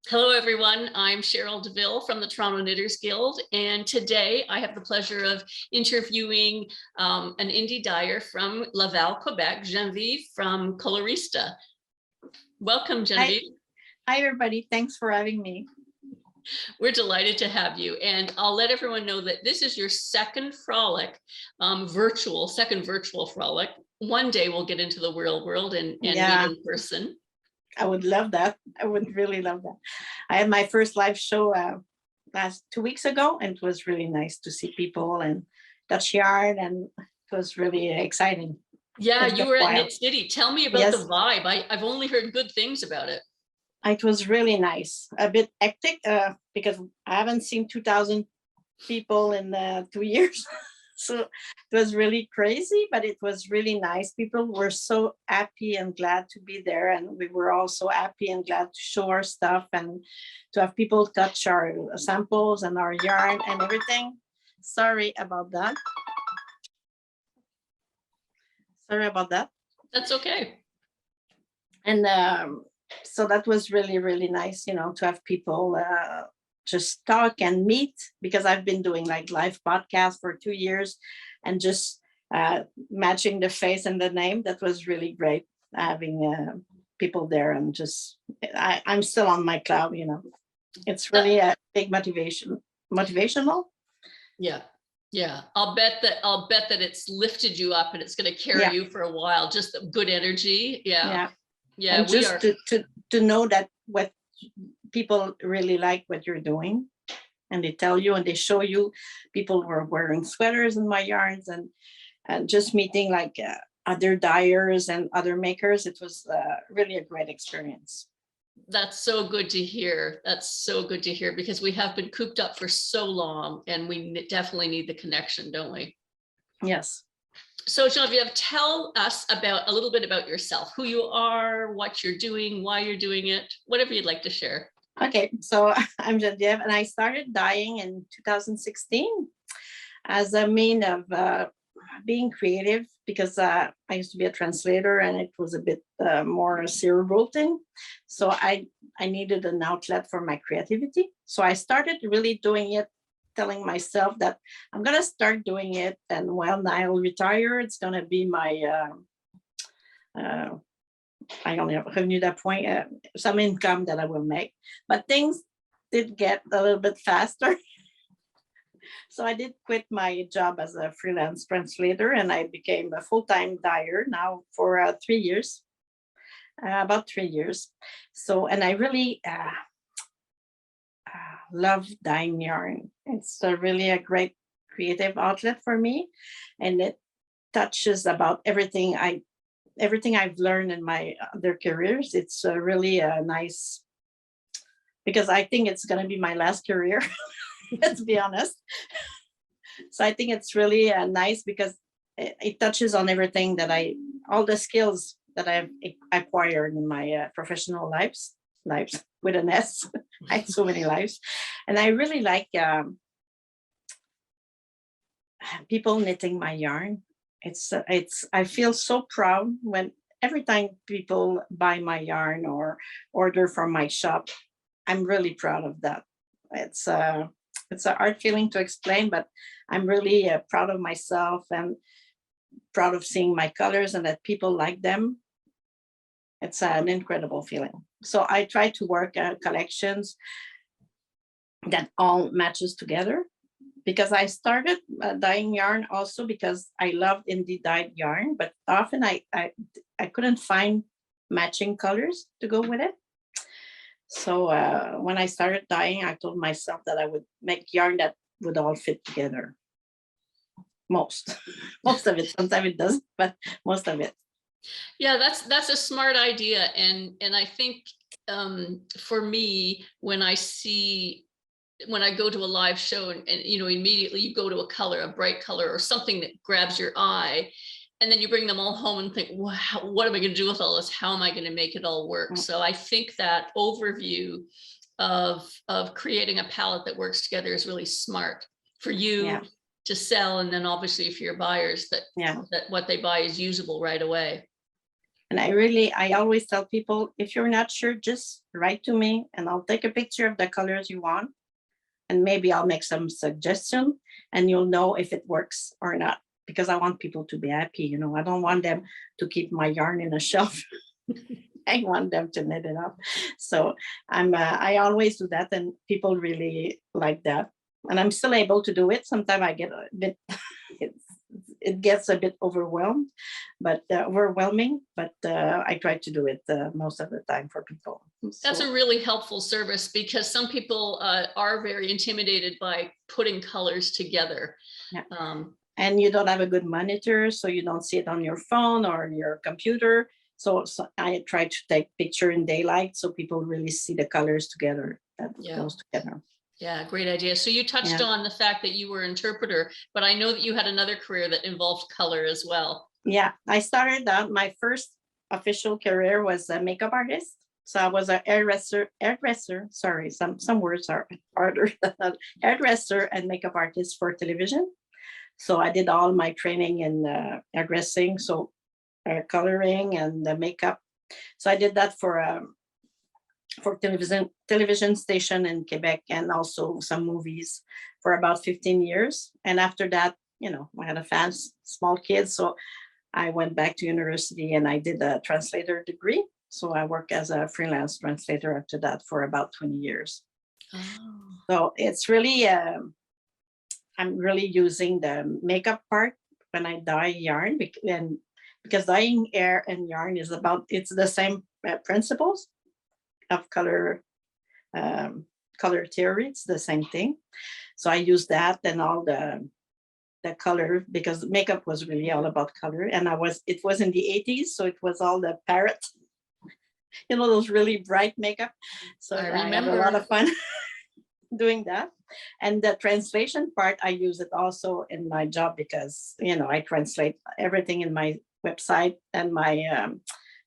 Hello, everyone. I'm Cheryl DeVille from the Toronto Knitters Guild, and today I have the pleasure of interviewing an indie dyer from Laval, Quebec, Genjiv from Colorista. Welcome, Genjiv. Hi, everybody. Thanks for having me. We're delighted to have you, and I'll let everyone know that this is your second frolic, second virtual frolic. One day we'll get into the real world and meet in person. I would love that. I would really love that. I had my first live show last 2 weeks ago, and it was really nice to see people and touch yarn, and it was really exciting. Yeah, you were at Knit City. Tell me about the vibe. I've only heard good things about it. It was really nice. A bit hectic because I haven't seen 2,000 people in 2 years. So it was really crazy, but it was really nice. People were so happy and glad to be there. And we were all so happy and glad to show our stuff and to have people touch our samples and our yarn and everything. Sorry about that. That's okay. And so that was really, really nice, to have people just talk and meet, because I've been doing like live podcasts for 2 years and just matching the face and the name. That was really great having people there, and just I'm still on my cloud. It's really a big motivational. Yeah, I'll bet that it's lifted you up and it's going to carry you for a while. Just good energy. Yeah. And just to know that what people really like what you're doing, and they tell you and they show you. People were wearing sweaters in my yarns, and just meeting like other dyers and other makers. It was really a great experience. That's so good to hear. That's so good to hear, because we have been cooped up for so long, and we definitely need the connection, don't we? Yes. So Genevieve, tell us a little bit about yourself, who you are, what you're doing, why you're doing it, whatever you'd like to share. Okay, so I'm Genjiv, and I started dyeing in 2016 as a mean of being creative, because I used to be a translator, and it was a bit more cerebral thing. So I needed an outlet for my creativity. So I started really doing it, telling myself that I'm going to start doing it, and when I'll retire, it's going to be my I only have revenu d'appoint, some income that I will make. But things did get a little bit faster. So I did quit my job as a freelance translator, and I became a full-time dyer now for 3 years, about 3 years. So, and I really love dyeing yarn. It's really a great creative outlet for me, and it touches about everything I've learned in my other careers. It's really nice, because I think it's going to be my last career. Let's be honest. So I think it's really nice, because it touches on everything all the skills that I've acquired in my professional lives with an S. I had so many lives. And I really like people knitting my yarn. I feel so proud when every time people buy my yarn or order from my shop. I'm really proud of that. It's an hard feeling to explain, but I'm really proud of myself and proud of seeing my colors and that people like them. It's an incredible feeling. So I try to work collections that all matches together, because I started dyeing yarn also because I loved indie dyed yarn, but often I couldn't find matching colors to go with it. So when I started dyeing, I told myself that I would make yarn that would all fit together. Most of it. Sometimes it doesn't, but most of it. Yeah, that's a smart idea, and I think for me, when I go to a live show and immediately you go to a color, a bright color or something that grabs your eye, and then you bring them all home and think, wow, what am I going to do with all this? How am I going to make it all work? So I think that overview of creating a palette that works together is really smart for you to sell, and then obviously for your buyers that what they buy is usable right away. And I always tell people, if you're not sure, just write to me and I'll take a picture of the colors you want. And maybe I'll make some suggestion and you'll know if it works or not, because I want people to be happy. You know, I don't want them to keep my yarn in a shelf. I want them to knit it up. So I always do that, and people really like that. And I'm still able to do it. Sometimes I get a bit, it gets a bit overwhelming, but I try to do it most of the time for people. That's a really helpful service, because some people are very intimidated by putting colors together. Yeah. And you don't have a good monitor, so you don't see it on your phone or your computer. So I try to take picture in daylight so people really see the colors together, that goes together. Yeah, great idea. So you touched on the fact that you were interpreter, but I know that you had another career that involved color as well. Yeah, I started out, my first official career was a makeup artist. So I was a hairdresser, sorry, some words are harder, hairdresser and makeup artist for television. So I did all my training in hairdressing, so coloring and the makeup. So I did that for television station in Quebec, and also some movies for about 15 years. And after that, you know, I had a small kids, so I went back to university and I did a translator degree. So I worked as a freelance translator after that for about 20 years. Oh. So it's really, I'm really using the makeup part when I dye yarn, because dyeing hair and yarn is it's the same principles of color theory. It's the same thing. So I use that and all the color, because makeup was really all about color. And it was in the 80s, so it was all the parrot, you know, those really bright makeup. So I had a lot of fun doing that. And the translation part, I use it also in my job, because, you know, I translate everything in my website and my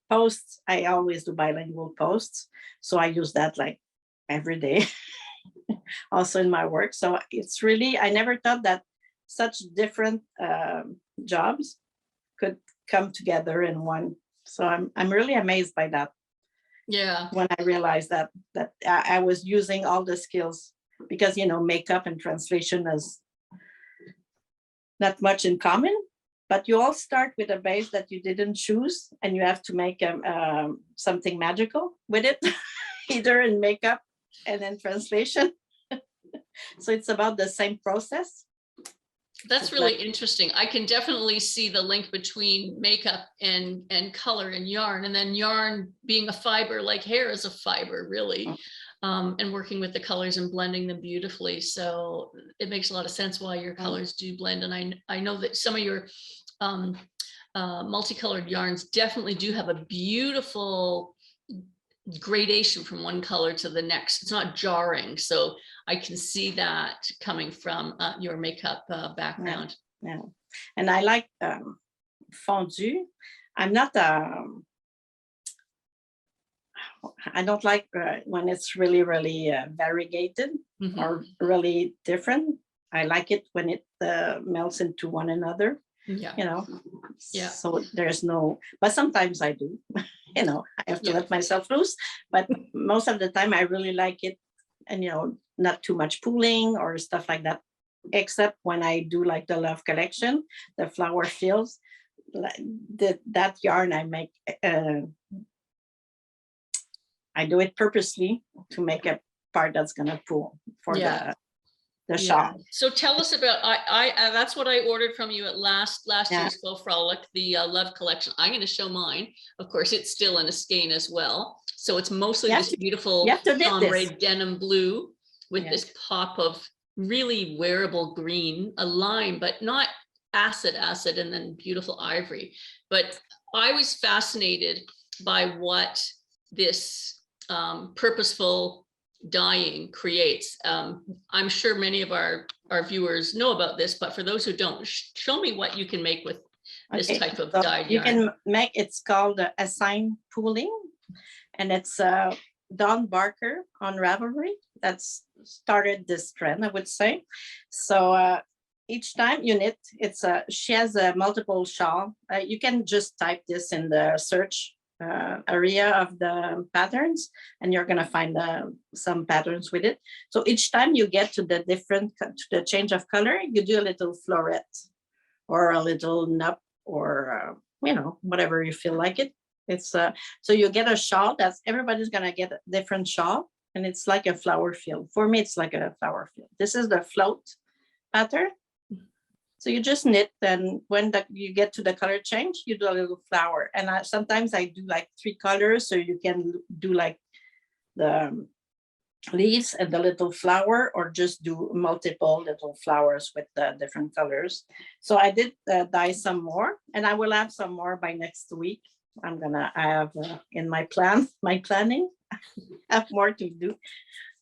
posts. I always do bilingual posts. So I use that like every day also in my work. So it's really, I never thought that such different jobs could come together in one. So I'm really amazed by that. Yeah. When I realized that I was using all the skills, because, you know, makeup and translation is not much in common, but you all start with a base that you didn't choose, and you have to make something magical with it, either in makeup and then translation. So it's about the same process. That's really interesting. I can definitely see the link between makeup and color and yarn, and then yarn being a fiber, like hair is a fiber, really, and working with the colors and blending them beautifully. So it makes a lot of sense why your colors do blend. And I know that some of your multicolored yarns definitely do have a beautiful gradation from one color to the next. It's not jarring. So I can see that coming from your makeup background. Yeah. And I like fondu. I'm not I don't like when it's really, really variegated or really different. I like it when it melts into one another. Yeah. You know, so there's no, but sometimes I do, you know, I have to let myself loose, but most of the time I really like it, and, you know, not too much pooling or stuff like that, except when I do like the Love collection, the flower fills, that yarn I make, I do it purposely to make a part that's gonna pool for the shop. So tell us about, that's what I ordered from you at last year's Full Frolic, the Love collection. I'm going to show mine. Of course, it's still in a skein as well. So it's mostly this beautiful chambray denim blue with this pop of really wearable green, a lime, but not acid, and then beautiful ivory. But I was fascinated by what this purposeful dyeing creates. I'm sure many of our viewers know about this, but for those who don't, show me what you can make with this type of dyed yarn. You can make, it's called assign pooling, and it's Don Barker on Ravelry that's started this trend, I would say. So each time you knit, she has a multiple shawl. You can just type this in the search area of the patterns, and you're going to find some patterns with it. So each time you get to the change of color, you do a little floret or a little nub, or whatever you feel like it. It's so you get a shawl. That's everybody's going to get a different shawl, and it's like a flower field. For me, it's like a flower field. This is the float pattern. So you just knit, and when you get to the color change, you do a little flower. And sometimes I do like 3 colors, so you can do like the leaves and the little flower, or just do multiple little flowers with the different colors. So I did dye some more, and I will have some more by next week. I have in my planning, I have more to do.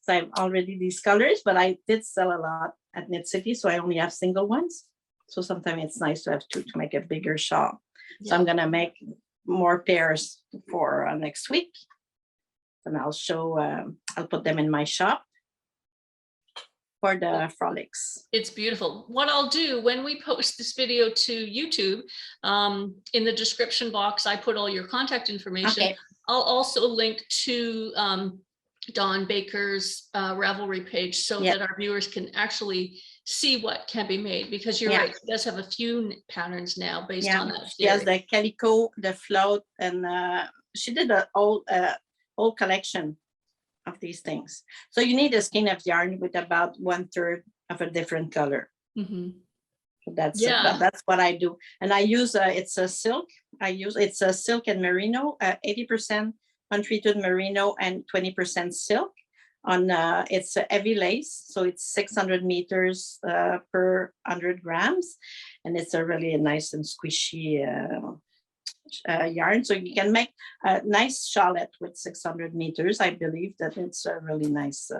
So I have already these colors, but I did sell a lot at Knit City, so I only have single ones. So sometimes it's nice to have 2 to make a bigger shawl. Yeah. So I'm gonna make more pairs for next week, and I'll show. I'll put them in my shop for the frolics. It's beautiful. What I'll do when we post this video to YouTube, in the description box, I put all your contact information. Okay. I'll also link to Dawn Baker's Ravelry page, so that our viewers can actually see what can be made, because you're right, she does have a few patterns now based on that theory. She has the calico, the float, and she did a whole collection of these things. So you need a skein of yarn with about 1/3 of a different color. Mm-hmm. So that's what I do. And I use it's a silk. It's a silk and merino, 80% untreated merino and 20% silk. It's a heavy lace, so it's 600 meters per 100 grams, and it's a really nice and squishy yarn. So you can make a nice shawlette with 600 meters. I believe that it's really nice,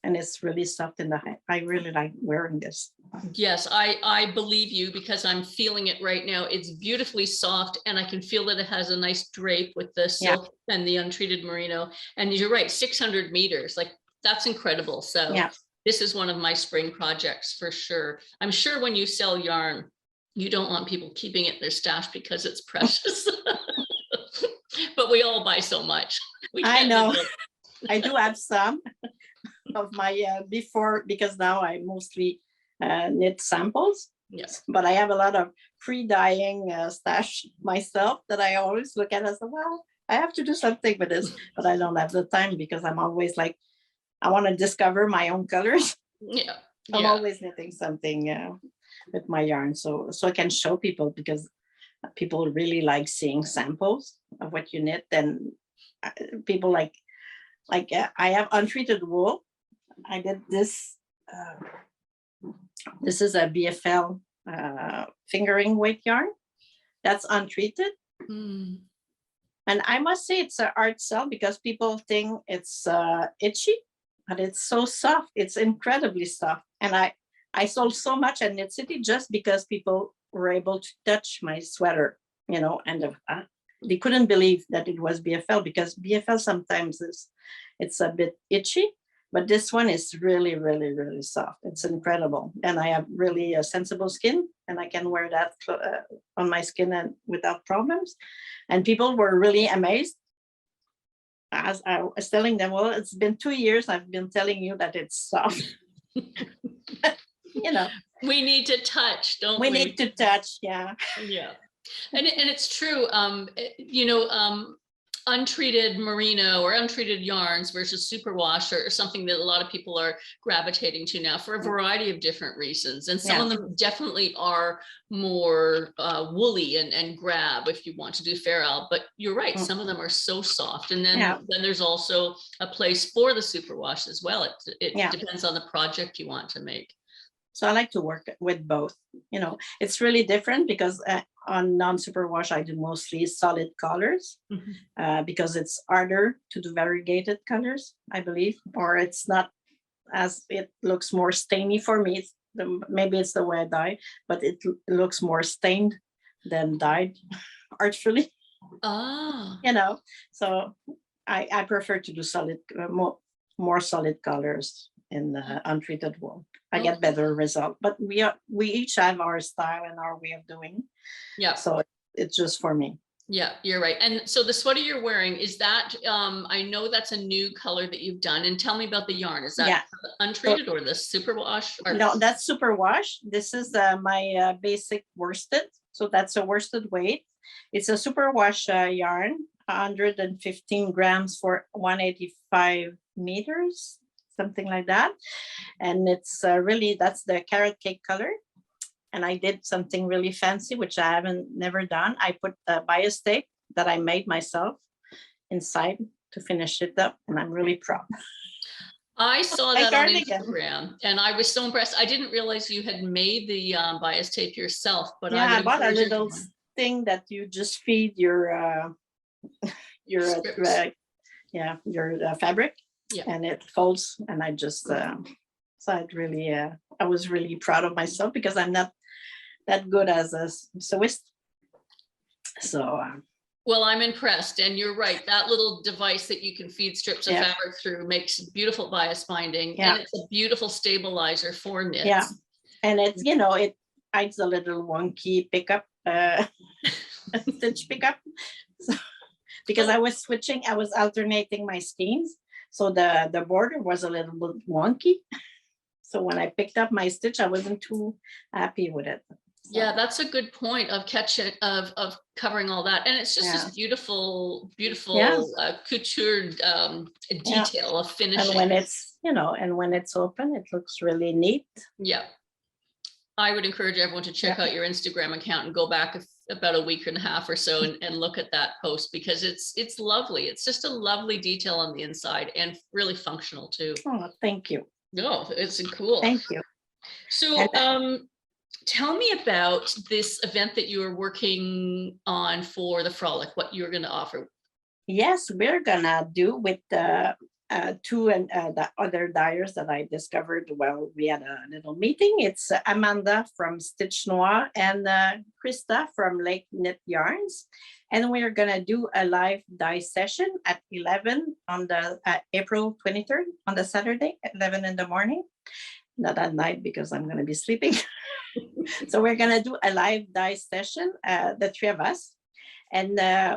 and it's really soft in the hand. I really like wearing this. Yes, I believe you, because I'm feeling it right now. It's beautifully soft, and I can feel that it has a nice drape with the silk and the untreated merino. And you're right, 600 meters, like, that's incredible. So this is one of my spring projects for sure. I'm sure when you sell yarn, you don't want people keeping it in their stash because it's precious. But we all buy so much. I know. I do have some of my before, because now I mostly knit samples. Yes. But I have a lot of pre-dyeing stash myself that I always look at as, well, I have to do something with this, but I don't have the time, because I'm always like, I want to discover my own colors. Yeah. I'm always knitting something with my yarn, so I can show people, because people really like seeing samples of what you knit. And people like I have untreated wool. I did this. This is a BFL fingering weight yarn. That's untreated. Mm. And I must say it's an art sell, because people think it's itchy. But it's so soft. It's incredibly soft. And I sold so much at Knit City just because people were able to touch my sweater, and they couldn't believe that it was BFL, because BFL sometimes it's a bit itchy, but this one is really, really, really soft. It's incredible. And I have really a sensible skin, and I can wear that on my skin and without problems. And people were really amazed. As I was telling them, well, it's been 2 years. I've been telling you that it's soft. We need to touch, don't we? We need to touch, yeah. Yeah. And it's true. Untreated merino or untreated yarns versus superwash or something that a lot of people are gravitating to now for a variety of different reasons. And some of them definitely are more woolly and grab if you want to do feral, but you're right, some of them are so soft. And then there's also a place for the superwash as well. It depends on the project you want to make. So I like to work with both. It's really different, because on non-superwash, I do mostly solid colors, because it's harder to do variegated colors, I believe, or it's not as, it looks more stainy for me. Maybe it's the way I dye, but it looks more stained than dyed artfully. So I prefer to do solid, more solid colors in the untreated wool. I get better result, but we each have our style and our way of doing. Yeah. So it's just for me. Yeah, you're right. And so the sweater you're wearing, is that, I know that's a new color that you've done. And tell me about the yarn. Is Yeah. that untreated or the superwash? Or No, that's superwash. This is my basic worsted. So that's a worsted weight. It's a superwash yarn, 115 grams for 185 meters, something like that. And it's really, that's the carrot cake color. And I did something really fancy, which I haven't never done. I put the bias tape that I made myself inside to finish it up. And I'm really proud. I saw My that on cardigan. Instagram and I was so impressed. I didn't realize you had made the bias tape yourself, but Yeah, I I would bought a encourage little everyone. thing that you just feed your Strips. fabric, Yeah. and it folds. And I just so I'd really I was really proud of myself because I'm not that good as a sewist. So Well, I'm impressed, and you're right. That little device that you can feed strips of Yeah. fabric through makes beautiful bias binding, Yeah. and it's a beautiful stabilizer for knits. Yeah. And it's, it hides a little wonky pickup, stitch pickup. So, because I was alternating my skeins. So the border was a little bit wonky. So when I picked up my stitch, I wasn't too happy with it. So, Yeah, that's a good point of catching of covering all that, and it's just Yeah. this beautiful Yeah. coutured detail of finishing. and when it's, and when it's open, it looks really neat. Yeah, I would encourage everyone to check out your Instagram account and go back about a week and a half or so and look at that post, because it's lovely. It's just a lovely detail on the inside and really functional too. Oh, thank you. No, it's cool. Thank you. So tell me about this event that you are working on for the Frolic, what you're going to offer. Yes, we're gonna do with the two and the other dyers that I discovered while we had a little meeting. It's Amanda from Stitch Noir and Krista from Lake Knit Yarns. And we're gonna do a live dye session at 11 on the April 23rd, on the Saturday at 11 in the morning. Not at night because I'm gonna be sleeping. So we're gonna do a live dye session, the three of us. And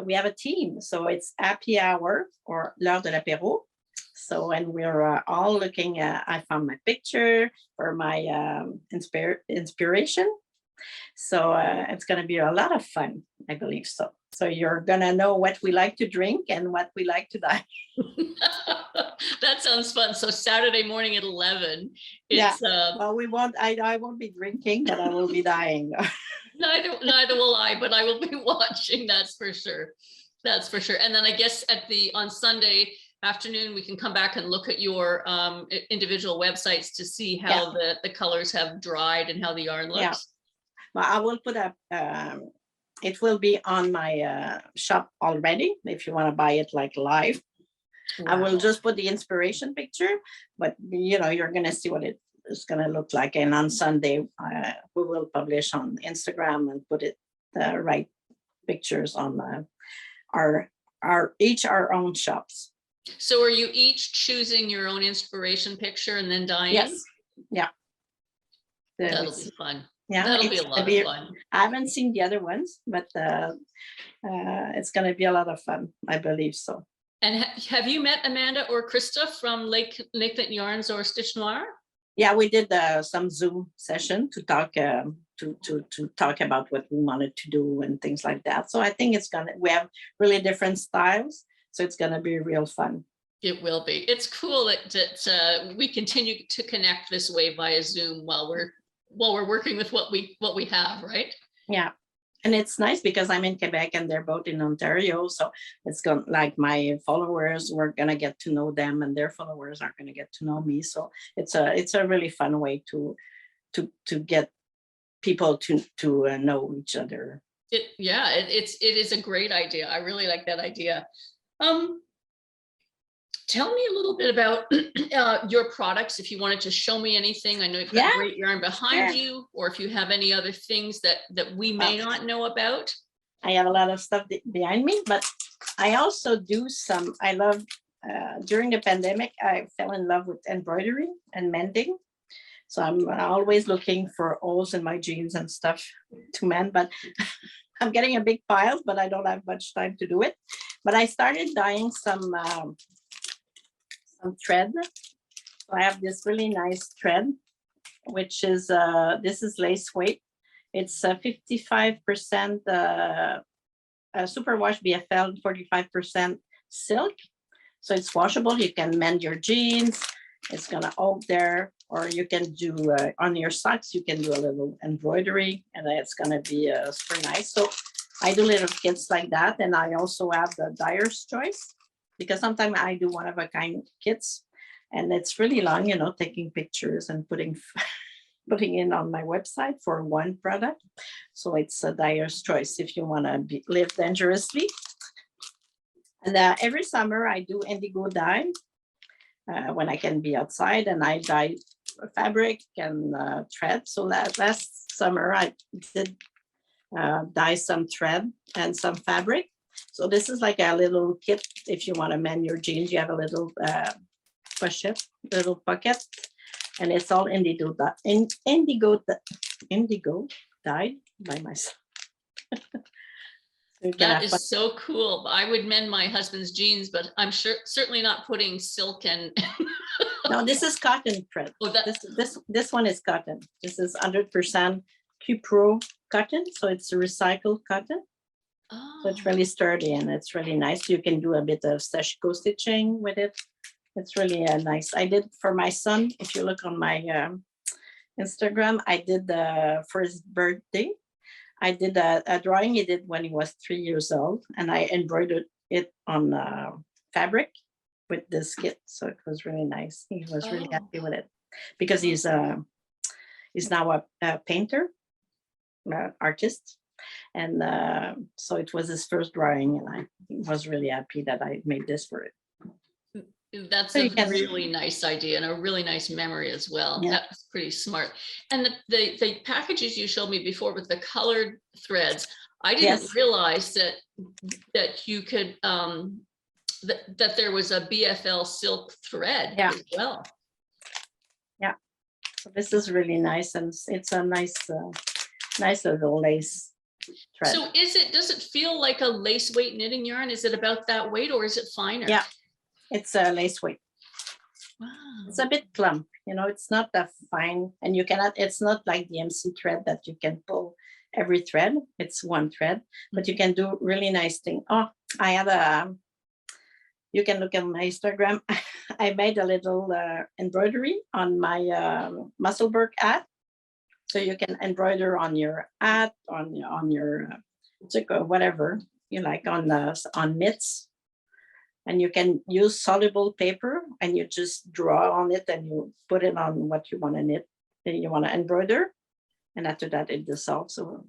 we have a team, so it's happy hour or l'heure de l'apéro. So, and we're all looking at, I found my picture for my inspiration. So it's going to be a lot of fun, I believe so. So you're going to know what we like to drink and what we like to dye. That sounds fun. So Saturday morning at 11. It's, well, I won't be drinking, but I will be dyeing. Neither will I, but I will be watching. That's for sure. That's for sure. And then I guess on Sunday afternoon, we can come back and look at your individual websites to see how the colors have dried and how the yarn looks. Yeah. Well, I will put up, it will be on my shop already, if you want to buy it like live. Wow. I will just put the inspiration picture, but you're going to see what it's going to look like. And on Sunday, we will publish on Instagram and put it the right pictures on our own shops. So are you each choosing your own inspiration picture and then dyeing? Yes. Yeah. That'll be fun. Yeah, that'll be a lot of fun. I haven't seen the other ones, but it's going to be a lot of fun. I believe so. And have you met Amanda or Krista from Lakeland Yarns or Stitch Noir? Yeah, we did some Zoom session to talk to talk about what we wanted to do and things like that. So I think we have really different styles, so it's gonna be real fun. It will be. It's cool that we continue to connect this way via Zoom while we're working with what we have, right? Yeah. And it's nice because I'm in Quebec and they're both in Ontario. So it's going like my followers, we're going to get to know them and their followers are going to get to know me. So it's a really fun way to get people to know each other. It is a great idea. I really like that idea. Tell me a little bit about your products. If you wanted to show me anything, I know you've got great yarn behind you, or if you have any other things that we may not know about. I have a lot of stuff behind me, but I also do I love, during the pandemic, I fell in love with embroidery and mending. So I'm always looking for holes in my jeans and stuff to mend, but I'm getting a big pile, but I don't have much time to do it. But I started dyeing some thread. So I have this really nice thread, which is this is lace weight. It's 55% superwash BFL, 45% silk. So it's washable. You can mend your jeans. It's gonna hold there, or you can do on your socks. You can do a little embroidery, and it's gonna be super nice. So I do little kits like that, and I also have the dyer's choice, because sometimes I do one of a kind kits, and it's really long, you know, taking pictures and putting in on my website for one product. So it's a dyer's choice if you want to live dangerously. And every summer I do indigo dye when I can be outside, and I dye fabric and thread. So last summer I did dye some thread and some fabric. So this is like a little kit. If you want to mend your jeans, you have a little pochette, little pocket, and it's all indigo dyed by myself. That is so cool. I would mend my husband's jeans, but I'm certainly not putting silk and. No, this is cotton thread. Oh, this one is cotton. This is 100% Q-Pro cotton, so it's recycled cotton. Oh. So it's really sturdy and it's really nice. You can do a bit of stitch stitching with it. It's really nice. I did for my son. If you look on my Instagram, I did for his birthday. I did a drawing he did when he was 3 years old, and I embroidered it on fabric with this kit. So it was really nice. He was really happy with it, because he's now a painter, artist. And so it was his first drawing, and I was really happy that I made this for it. That's So a really nice idea and a really nice memory as well. Yeah. That's pretty smart. And the packages you showed me before with the colored threads, I didn't realize that you could that there was a BFL silk thread as well. Yeah. So this is really nice, and it's a nice little lace thread. So does it feel like a lace weight knitting yarn? Is it about that weight, or is it finer? Yeah. It's a lace weight. Wow. It's a bit plump, you know, it's not that fine, and it's not like the MC thread that you can pull every thread. It's one thread, but you can do really nice thing. Oh, I have you can look at my Instagram. I made a little embroidery on my Musselburgh hat. So you can embroider on your hat, on your whatever you like, on mitts. And you can use soluble paper, and you just draw on it, and you put it on what you want to knit, then you want to embroider, and after that it dissolves. So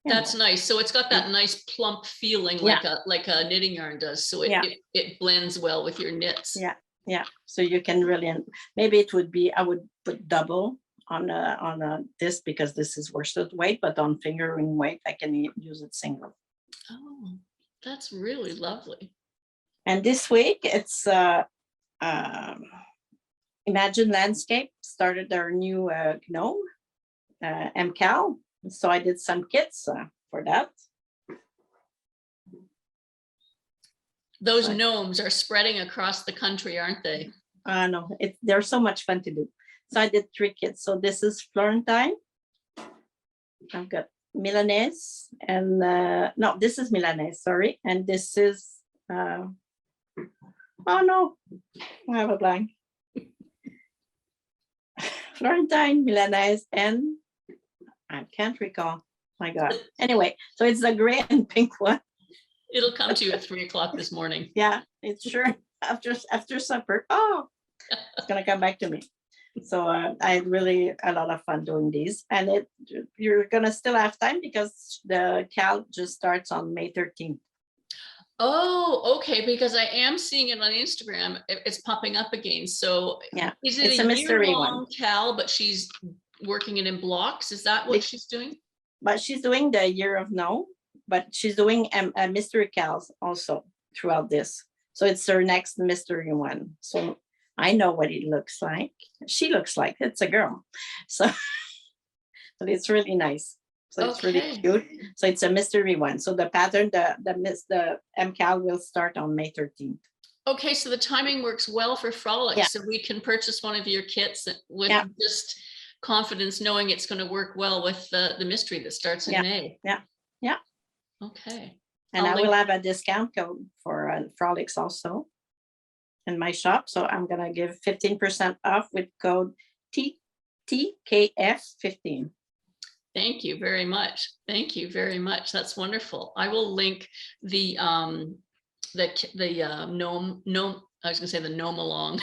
that's nice. So it's got that nice plump feeling, like a knitting yarn does. So it blends well with your knits. Yeah. So you can really, maybe it would be, I would put double on this, because this is worsted weight, but on fingering weight I can use it single. Oh, that's really lovely. And this week it's Imagine Landscape started their new gnome, MKAL. So I did some kits for that. Those gnomes are spreading across the country, aren't they? No, they're so much fun to do. So I did 3 kits. So this is Florentine. I've got Milanese, and no, this is Milanese, sorry. And this is oh no, I have a blank. Florentine, Milanese, and I can't recall. My God. Anyway, so it's the gray and pink one. It'll come to you at 3 o'clock this morning. Yeah, it's sure after supper. Oh, it's gonna come back to me. So I had really a lot of fun doing these, and you're gonna still have time, because the CAL just starts on May 13th. Oh, okay, because I am seeing it on Instagram. It's popping up again. So is it a mystery one? CAL, but she's working it in blocks. Is that what she's doing? But she's doing the Year of No, but she's doing a mystery CALs also throughout this. So it's her next mystery one. So I know what it looks like. She looks like it's a girl. So but it's really nice. So it's really Okay. cute. So it's a mystery one. So the pattern, the MKAL will start on May 13th. Okay, so the timing works well for Frolic. Yeah. So we can purchase one of your kits with Yeah. just confidence, knowing it's going to work well with the mystery that starts in May. Yeah. Yeah. Okay. And I'll I will link- have a discount code for Frolics also in my shop. So I'm going to give 15% off with code TKF15. Thank you very much. Thank you very much. That's wonderful. I will link the gnome, I was gonna say the Gnome Along.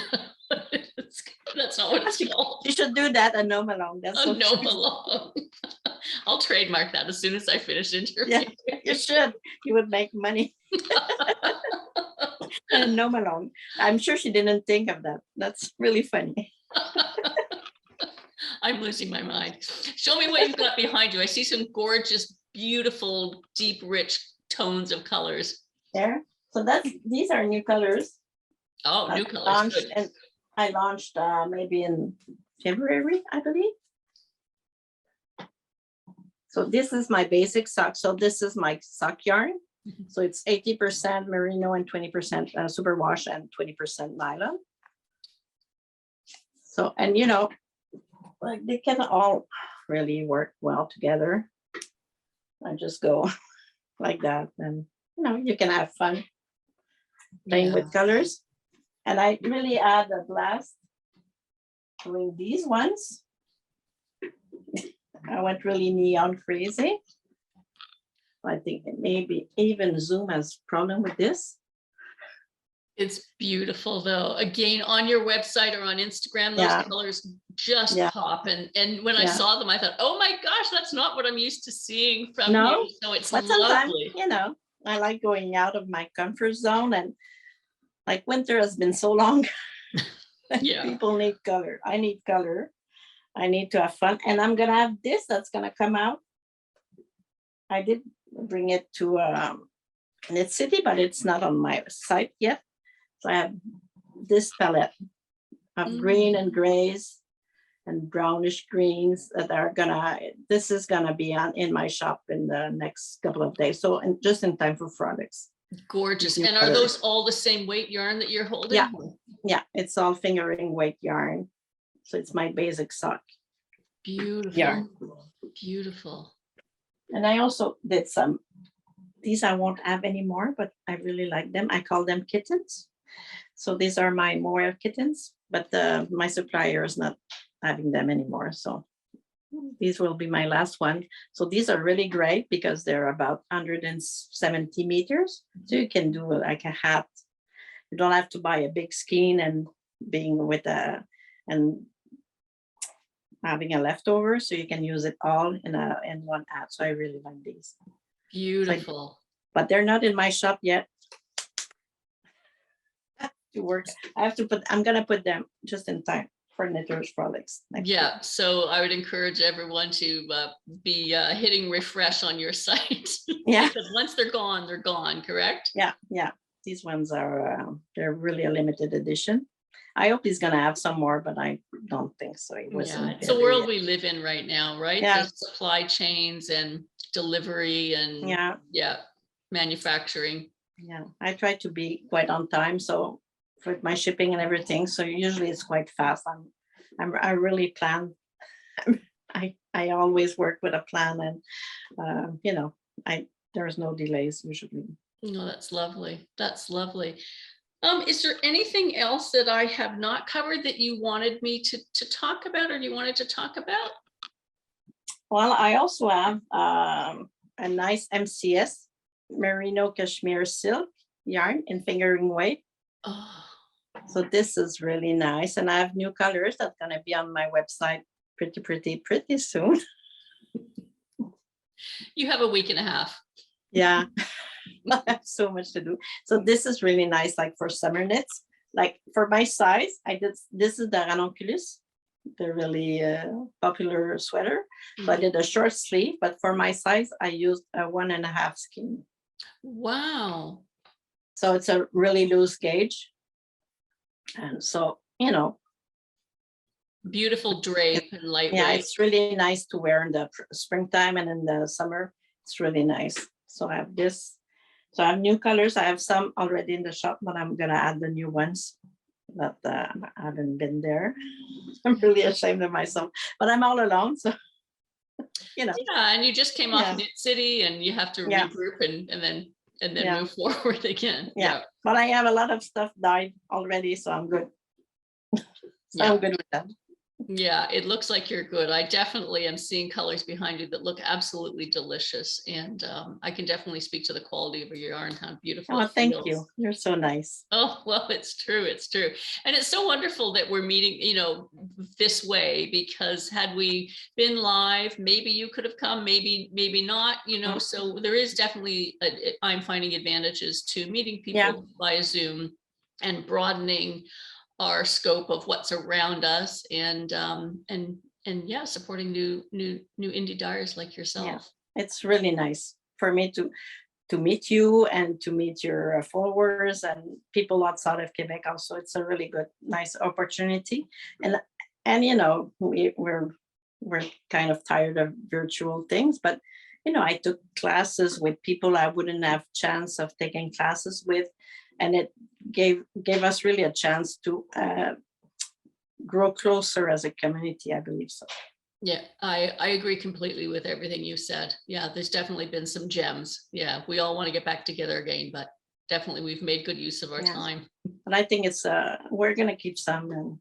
That's not what it's called. You should do that, a Gnome Along. That's A so Gnome cute. Along. I'll trademark that as soon as I finish interviewing. Yeah, you should. You would make money. A Gnome Along. I'm sure she didn't think of that. That's really funny. I'm losing my mind. Show me what you've got behind you. I see some gorgeous, beautiful, deep, rich tones of colors. There. So these are new colors. Oh, new colors. Good. And I launched maybe in February, I believe. So this is my basic sock. So this is my sock yarn. So it's 80% merino and 20% superwash and 20% nylon. So, and you know, like they can all really work well together. I just go like that, and you know, you can have fun playing with colors. And I really add a blast doing these ones. I went really neon crazy. I think maybe even Zoom has problem with this. It's beautiful though. Again, on your website or on Instagram, those Yeah. colors just Yeah. pop. And when I Yeah. saw them, I thought, oh my gosh, that's not what I'm used to seeing from No, you. So it's but sometimes, lovely. you know, I like going out of my comfort zone, and like winter has been so long. Yeah. People need color. I need color. I need to have fun. And I'm gonna have this that's gonna come out. I did bring it to Knit City, but it's not on my site yet. So I have this palette of green and grays and brownish greens that are this is gonna be in my shop in the next couple of days. So just in time for Frolics. Gorgeous. And are those all the same weight yarn that you're holding? Yeah. Yeah, it's all fingering weight yarn. So it's my basic sock. Beautiful. Yarn. Beautiful. And I also did some, these I won't have anymore, but I really like them. I call them kittens. So these are my mohair kittens, but my supplier is not having them anymore. So these will be my last one. So these are really great because they're about 170 meters. So you can do like a hat. You don't have to buy a big skein and being with and having a leftover. So you can use it all in one hat. So I really like these. Beautiful. But they're not in my shop yet. To work, I'm gonna put them just in time for Knitters Frolics. Yeah, so I would encourage everyone to be hitting refresh on your site. Yeah. Because once they're gone, correct? Yeah, yeah. These ones are they're really a limited edition. I hope he's gonna have some more, but I don't think so. Yeah, it's a world we live in right now, right? Yeah. The supply chains and delivery and manufacturing. Yeah, I try to be quite on time, so for my shipping and everything. So usually it's quite fast. I really plan. I always work with a plan, and you know, there's no delays usually. No, that's lovely. That's lovely. Is there anything else that I have not covered that you wanted me to talk about, or you wanted to talk about? Well, I also have a nice MCS merino cashmere silk yarn in fingering weight. Oh. So this is really nice, and I have new colors that's gonna be on my website pretty soon. You have a week and a half. Yeah. I have so much to do. So this is really nice, like for summer knits. Like for my size, this is the ranunculus, the really popular sweater. So I did a short sleeve, but for my size, I used a 1.5 skein. Wow. So it's a really loose gauge. And so, you know, Beautiful drape and Yeah, lightweight. it's really nice to wear in the springtime and in the summer. It's really nice. So I have this. So I have new colors. I have some already in the shop, but I'm gonna add the new ones that I haven't been there. I'm really ashamed of myself, but I'm all alone. So, you know, Yeah, and you just came off yeah, Knit City and you have to yeah, regroup and then yeah, move forward again. yeah. Yeah. But I have a lot of stuff dyed already, so I'm good. So Yeah. I'm good with that. Yeah, it looks like you're good. I definitely am seeing colors behind you that look absolutely delicious. And I can definitely speak to the quality of your yarn, how beautiful Oh, it thank feels. you. You're so nice. Oh, well, it's true. It's true. And it's so wonderful that we're meeting, this way, because had we been live, maybe you could have come, maybe not, so there is definitely, I'm finding advantages to meeting Yeah, people via Zoom and broadening our scope of what's around us and yeah, supporting new indie dyers like yeah. yourself. It's really nice for me to meet you and to meet your followers and people outside of Quebec also. It's a really good, nice opportunity. And we're kind of tired of virtual things, but I took classes with people I wouldn't have chance of taking classes with, and it gave us really a chance to grow closer as a community, I believe so. Yeah, I agree completely with everything you said. Yeah, there's definitely been some gems. Yeah, we all want to get back together again, but definitely we've made good use of our Yeah. time. But I think it's we're gonna keep some, and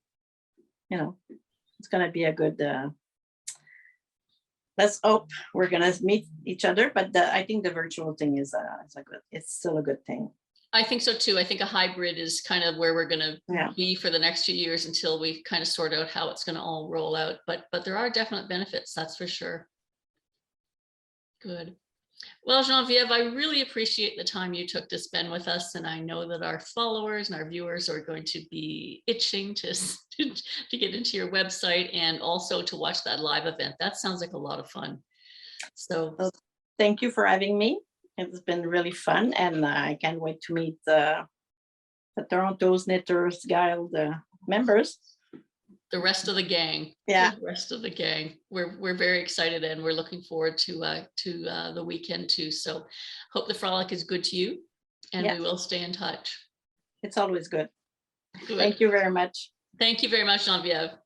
it's gonna be a good let's hope we're gonna meet each other. But I think the virtual thing is it's still a good thing. I think so too. I think a hybrid is kind of where we're going to Yeah. be for the next few years until we kind of sort out how it's going to all roll out. But there are definite benefits, that's for sure. Good. Well, Geneviève, I really appreciate the time you took to spend with us, and I know that our followers and our viewers are going to be itching to get into your website and also to watch that live event. That sounds like a lot of fun. So thank you for having me. It's been really fun, and I can't wait to meet the Toronto's Knitters Guild members. the rest of the gang. Yeah, the rest of the gang. We're very excited, and we're looking forward to the weekend too. So hope the frolic is good to you, and yes. We will stay in touch. It's always good. Good. Thank you very much. Thank you very much, Geneviève.